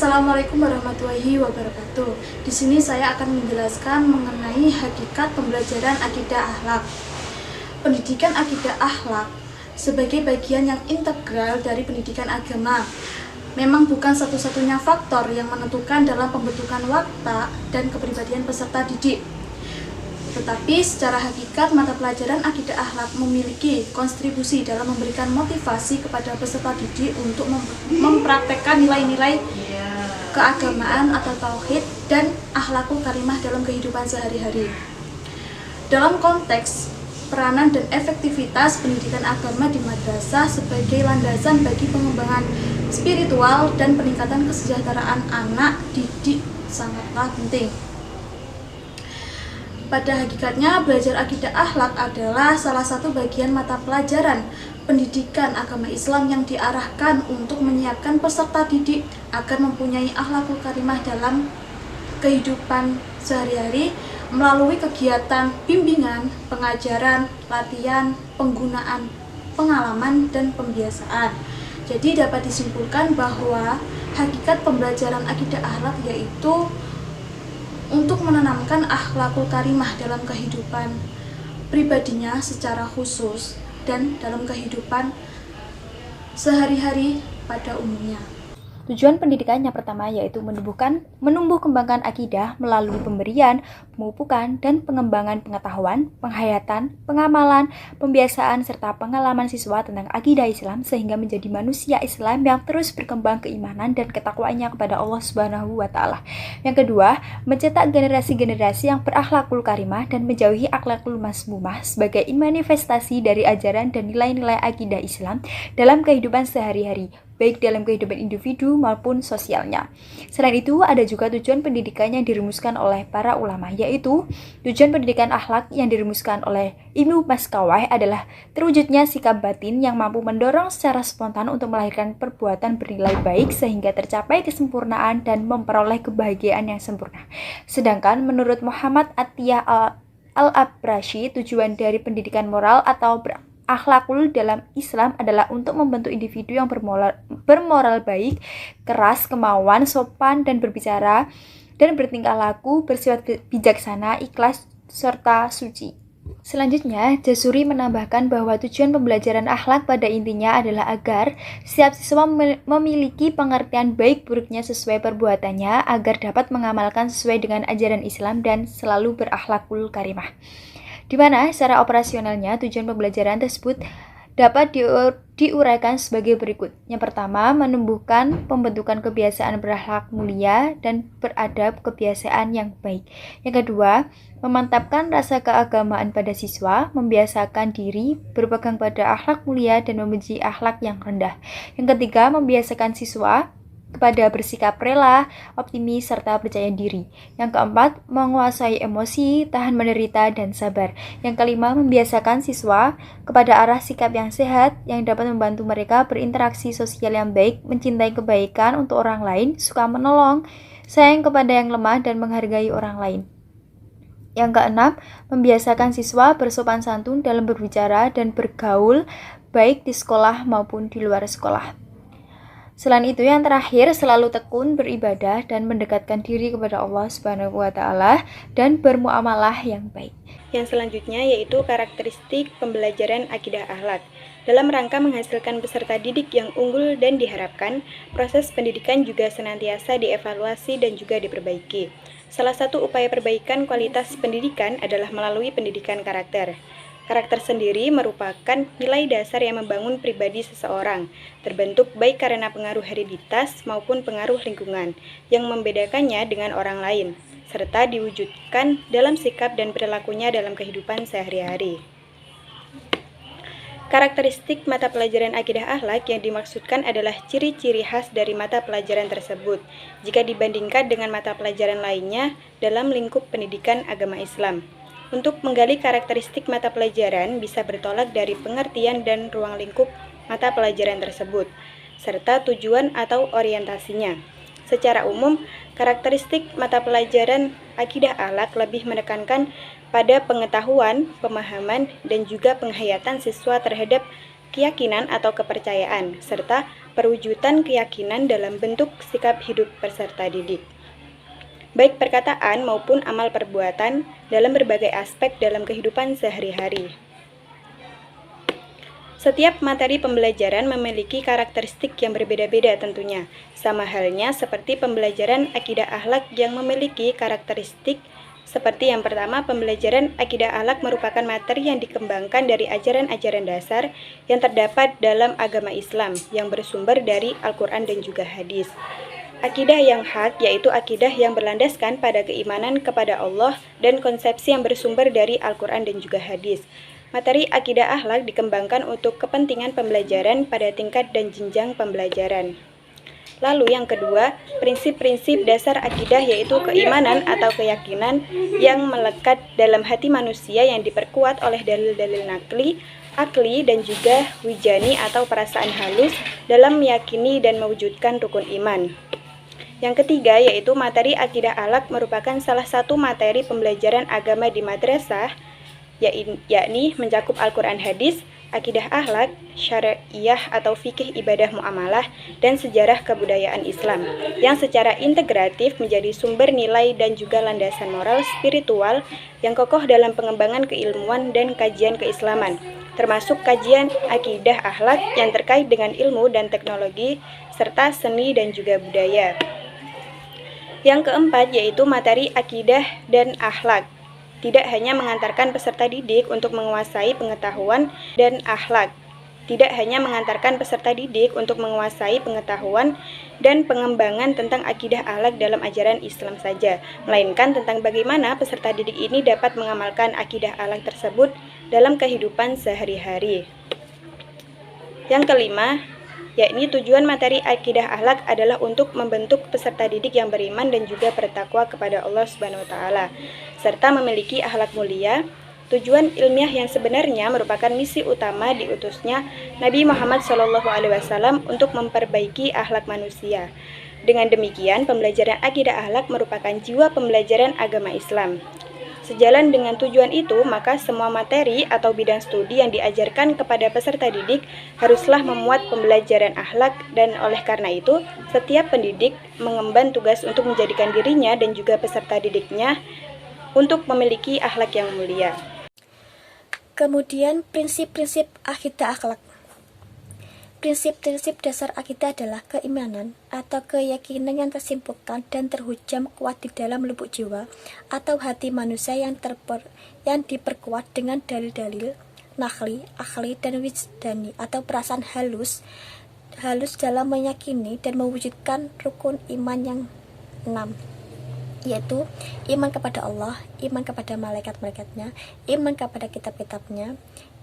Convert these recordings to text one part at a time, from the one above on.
Assalamualaikum warahmatullahi wabarakatuh. Di sini saya akan menjelaskan mengenai hakikat pembelajaran akidah akhlak. Pendidikan akidah akhlak sebagai bagian yang integral dari pendidikan agama memang bukan satu-satunya faktor yang menentukan dalam pembentukan watak dan kepribadian peserta didik. Tetapi secara hakikat mata pelajaran akidah akhlak memiliki kontribusi dalam memberikan motivasi kepada peserta didik untuk mempraktekkan nilai-nilai keagamaan atau tauhid dan akhlakul karimah dalam kehidupan sehari-hari. Dalam konteks peranan dan efektivitas pendidikan agama di madrasah sebagai landasan bagi pengembangan spiritual dan peningkatan kesejahteraan anak didik sangatlah penting. Pada hakikatnya, belajar akidah akhlak adalah salah satu bagian mata pelajaran pendidikan agama Islam yang diarahkan untuk menyiapkan peserta didik agar mempunyai akhlakul karimah dalam kehidupan sehari-hari melalui kegiatan bimbingan, pengajaran, latihan, penggunaan, pengalaman, dan pembiasaan. Jadi dapat disimpulkan bahwa hakikat pembelajaran akidah akhlak yaitu untuk menanamkan akhlakul karimah dalam kehidupan pribadinya secara khusus dan dalam kehidupan sehari-hari pada umumnya. Tujuan pendidikan yang pertama yaitu menumbuh kembangkan akidah melalui pemberian, pemupukan, dan pengembangan pengetahuan, penghayatan, pengamalan, pembiasaan, serta pengalaman siswa tentang akidah Islam sehingga menjadi manusia Islam yang terus berkembang keimanan dan ketakwaannya kepada Allah Subhanahu wa Ta'ala. Yang kedua, mencetak generasi-generasi yang berakhlakul karimah dan menjauhi akhlakul masmumah sebagai manifestasi dari ajaran dan nilai-nilai akidah Islam dalam kehidupan sehari-hari, baik dalam kehidupan individu maupun sosialnya. Selain itu, ada juga tujuan pendidikan yang dirumuskan oleh para ulama, yaitu tujuan pendidikan akhlak yang dirumuskan oleh Ibnu Maskawai adalah terwujudnya sikap batin yang mampu mendorong secara spontan untuk melahirkan perbuatan bernilai baik sehingga tercapai kesempurnaan dan memperoleh kebahagiaan yang sempurna. Sedangkan menurut Muhammad Atiyah Al-Abrashi, tujuan dari pendidikan moral atau akhlakul dalam Islam adalah untuk membentuk individu yang bermoral baik, keras, kemauan, sopan dan berbicara, dan bertingkah laku, bersifat bijaksana, ikhlas, serta suci. Selanjutnya, Jasuri menambahkan bahwa tujuan pembelajaran akhlak pada intinya adalah agar setiap siswa memiliki pengertian baik buruknya sesuai perbuatannya agar dapat mengamalkan sesuai dengan ajaran Islam dan selalu berakhlakul karimah. Di mana secara operasionalnya tujuan pembelajaran tersebut dapat diuraikan sebagai berikut. Yang pertama, menumbuhkan pembentukan kebiasaan berakhlak mulia dan beradab kebiasaan yang baik. Yang kedua, memantapkan rasa keagamaan pada siswa, membiasakan diri berpegang pada akhlak mulia dan membenci akhlak yang rendah. Yang ketiga, membiasakan siswa kepada bersikap rela, optimis, serta percaya diri. Yang keempat, menguasai emosi, tahan menderita, dan sabar. Yang kelima, membiasakan siswa kepada arah sikap yang sehat yang dapat membantu mereka berinteraksi sosial yang baik, mencintai kebaikan untuk orang lain, suka menolong, sayang kepada yang lemah, dan menghargai orang lain. Yang keenam, membiasakan siswa bersopan santun dalam berbicara dan bergaul, baik di sekolah maupun di luar sekolah. Selain itu, yang terakhir, selalu tekun beribadah dan mendekatkan diri kepada Allah Subhanahu wa Ta'ala dan bermuamalah yang baik. Yang selanjutnya yaitu karakteristik pembelajaran akidah akhlak. Dalam rangka menghasilkan peserta didik yang unggul dan diharapkan, proses pendidikan juga senantiasa dievaluasi dan juga diperbaiki. Salah satu upaya perbaikan kualitas pendidikan adalah melalui pendidikan karakter. Karakter sendiri merupakan nilai dasar yang membangun pribadi seseorang, terbentuk baik karena pengaruh hereditas maupun pengaruh lingkungan, yang membedakannya dengan orang lain, serta diwujudkan dalam sikap dan perilakunya dalam kehidupan sehari-hari. Karakteristik mata pelajaran akidah akhlak yang dimaksudkan adalah ciri-ciri khas dari mata pelajaran tersebut, jika dibandingkan dengan mata pelajaran lainnya dalam lingkup pendidikan agama Islam. Untuk menggali karakteristik mata pelajaran bisa bertolak dari pengertian dan ruang lingkup mata pelajaran tersebut, serta tujuan atau orientasinya. Secara umum, karakteristik mata pelajaran akidah akhlak lebih menekankan pada pengetahuan, pemahaman, dan juga penghayatan siswa terhadap keyakinan atau kepercayaan, serta perwujudan keyakinan dalam bentuk sikap hidup peserta didik, baik perkataan maupun amal perbuatan dalam berbagai aspek dalam kehidupan sehari-hari. Setiap materi pembelajaran memiliki karakteristik yang berbeda-beda tentunya, sama halnya seperti pembelajaran akidah akhlak yang memiliki karakteristik seperti yang pertama, pembelajaran akidah akhlak merupakan materi yang dikembangkan dari ajaran-ajaran dasar yang terdapat dalam agama Islam yang bersumber dari Al-Quran dan juga hadis. Akidah yang hak yaitu akidah yang berlandaskan pada keimanan kepada Allah dan konsepsi yang bersumber dari Al-Quran dan juga hadis. Materi akidah akhlak dikembangkan untuk kepentingan pembelajaran pada tingkat dan jenjang pembelajaran. Lalu yang kedua, prinsip-prinsip dasar akidah yaitu keimanan atau keyakinan yang melekat dalam hati manusia yang diperkuat oleh dalil-dalil nakli, akli, dan juga wijani atau perasaan halus dalam meyakini dan mewujudkan rukun iman. Yang ketiga yaitu materi akidah akhlak merupakan salah satu materi pembelajaran agama di madrasah, yakni mencakup Al-Quran hadis, akidah akhlak, syariah atau fikih ibadah muamalah, dan sejarah kebudayaan Islam, yang secara integratif menjadi sumber nilai dan juga landasan moral spiritual yang kokoh dalam pengembangan keilmuan dan kajian keislaman, termasuk kajian akidah akhlak yang terkait dengan ilmu dan teknologi, serta seni dan juga budaya. Yang keempat yaitu materi akidah dan akhlak. Tidak hanya mengantarkan peserta didik untuk menguasai pengetahuan dan akhlak. Tidak hanya mengantarkan peserta didik untuk menguasai pengetahuan dan pengembangan tentang akidah akhlak dalam ajaran Islam saja, melainkan tentang bagaimana peserta didik ini dapat mengamalkan akidah akhlak tersebut dalam kehidupan sehari-hari. Yang kelima, yakni tujuan materi akidah akhlak adalah untuk membentuk peserta didik yang beriman dan juga bertakwa kepada Allah Subhanahu wa taala serta memiliki akhlak mulia. Tujuan ilmiah yang sebenarnya merupakan misi utama diutusnya Nabi Muhammad SAW untuk memperbaiki akhlak manusia. Dengan demikian, pembelajaran akidah akhlak merupakan jiwa pembelajaran agama Islam. Sejalan dengan tujuan itu, maka semua materi atau bidang studi yang diajarkan kepada peserta didik haruslah memuat pembelajaran akhlak, dan oleh karena itu, setiap pendidik mengemban tugas untuk menjadikan dirinya dan juga peserta didiknya untuk memiliki akhlak yang mulia. Kemudian prinsip-prinsip akidah akhlak. Prinsip-prinsip dasar akidah adalah keimanan atau keyakinan yang tersimpulkan dan terhujam kuat di dalam lubuk jiwa atau hati manusia yang diperkuat dengan dalil-dalil nakli, akli, dan wijdani atau perasaan halus dalam meyakini dan mewujudkan rukun iman yang 6, yaitu iman kepada Allah, iman kepada malaikat-malaikatnya, iman kepada kitab-kitabnya,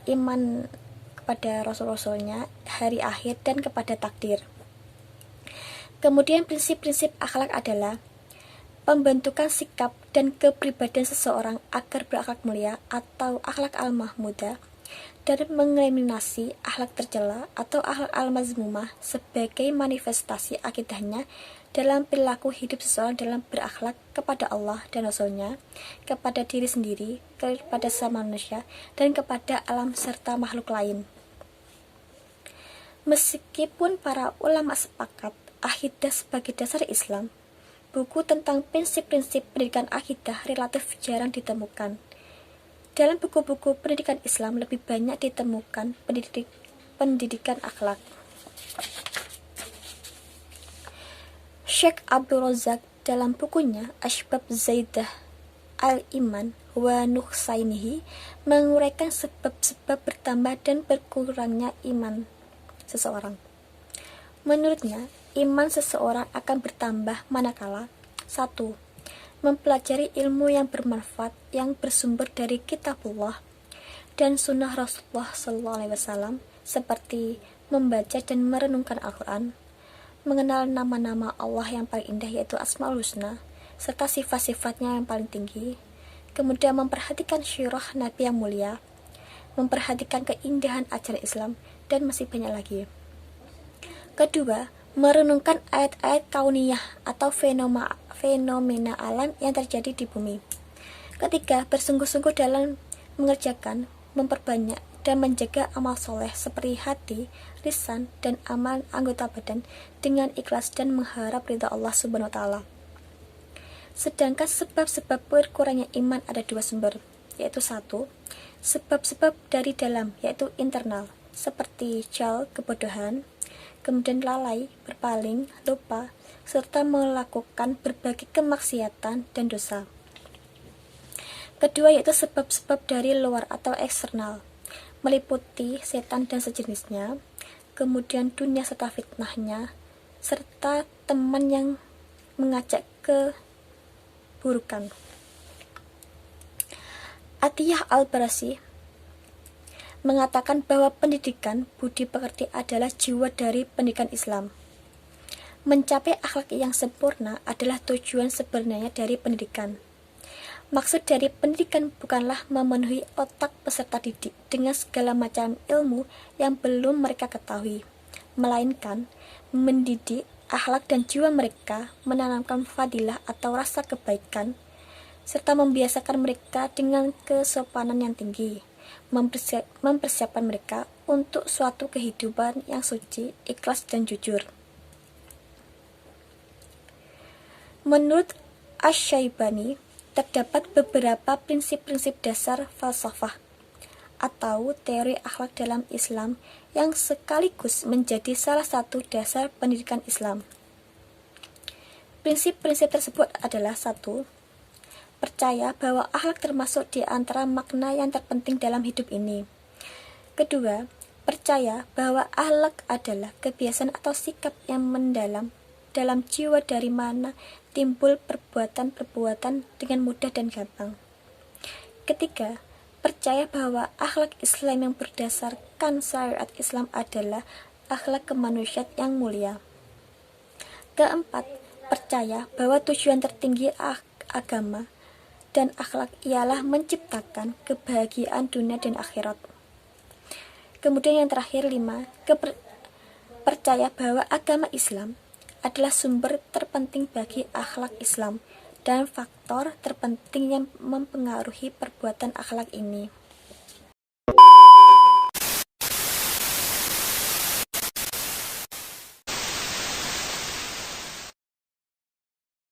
iman kepada rasul-rasulnya, hari akhir, dan kepada takdir. Kemudian prinsip-prinsip akhlak adalah pembentukan sikap dan kepribadian seseorang agar berakhlak mulia atau akhlak al-mahmudah, dan mengeliminasi akhlak tercela atau akhlak al-mazmumah sebagai manifestasi akidahnya dalam perilaku hidup seseorang dalam berakhlak kepada Allah dan Rasulnya, kepada diri sendiri, kepada sesama manusia, dan kepada alam serta makhluk lain. Meskipun para ulama sepakat akidah sebagai dasar Islam, buku tentang prinsip-prinsip pendidikan akidah relatif jarang ditemukan. Dalam buku-buku pendidikan Islam lebih banyak ditemukan pendidikan akhlak. Syekh Abdul Razak dalam bukunya Asbab Zaidah Al-Iman wa Nuqsainihi menguraikan sebab-sebab bertambah dan berkurangnya iman seseorang. Menurutnya, iman seseorang akan bertambah manakala 1. Mempelajari ilmu yang bermanfaat yang bersumber dari kitabullah dan sunnah Rasulullah SAW, seperti membaca dan merenungkan Al-Quran, mengenal nama-nama Allah yang paling indah yaitu Asmaul Husna, serta sifat-sifatnya yang paling tinggi, kemudian memperhatikan syirah Nabi yang mulia, memperhatikan keindahan ajaran Islam, dan masih banyak lagi. Kedua, merenungkan ayat-ayat kauniyah atau fenomena alam yang terjadi di bumi. Ketiga, bersungguh-sungguh dalam mengerjakan, memperbanyak dan menjaga amal soleh seperti hati, lisan, dan amal anggota badan dengan ikhlas dan mengharap ridha Allah Subhanahu wa Ta'ala. Sedangkan sebab-sebab berkurangnya iman ada dua sumber, yaitu satu, sebab-sebab dari dalam, yaitu internal, seperti jahil, kebodohan, kemudian lalai, berpaling, lupa, serta melakukan berbagai kemaksiatan dan dosa. Kedua yaitu sebab-sebab dari luar atau eksternal, meliputi setan dan sejenisnya, kemudian dunia serta fitnahnya, serta teman yang mengajak keburukan. Atiyah Al-Barasi mengatakan bahwa pendidikan budi pekerti adalah jiwa dari pendidikan Islam. Mencapai akhlak yang sempurna adalah tujuan sebenarnya dari pendidikan. Maksud dari pendidikan bukanlah memenuhi otak peserta didik dengan segala macam ilmu yang belum mereka ketahui, melainkan mendidik akhlak dan jiwa mereka, menanamkan fadilah atau rasa kebaikan, serta membiasakan mereka dengan kesopanan yang tinggi, mempersiapkan mereka untuk suatu kehidupan yang suci, ikhlas, dan jujur. Menurut Asy-Syaibani, terdapat beberapa prinsip-prinsip dasar falsafah atau teori akhlak dalam Islam yang sekaligus menjadi salah satu dasar pendidikan Islam. Prinsip-prinsip tersebut adalah: 1. Percaya bahwa akhlak termasuk di antara makna yang terpenting dalam hidup ini. Kedua, percaya bahwa akhlak adalah kebiasaan atau sikap yang mendalam dalam jiwa dari mana timbul perbuatan-perbuatan dengan mudah dan gampang. Ketiga, percaya bahwa akhlak Islam yang berdasarkan syariat Islam adalah akhlak kemanusiaan yang mulia. Keempat, percaya bahwa tujuan tertinggi agama dan akhlak ialah menciptakan kebahagiaan dunia dan akhirat. Kemudian yang terakhir 5, percaya bahwa agama Islam adalah sumber terpenting bagi akhlak Islam dan faktor terpenting yang mempengaruhi perbuatan akhlak ini.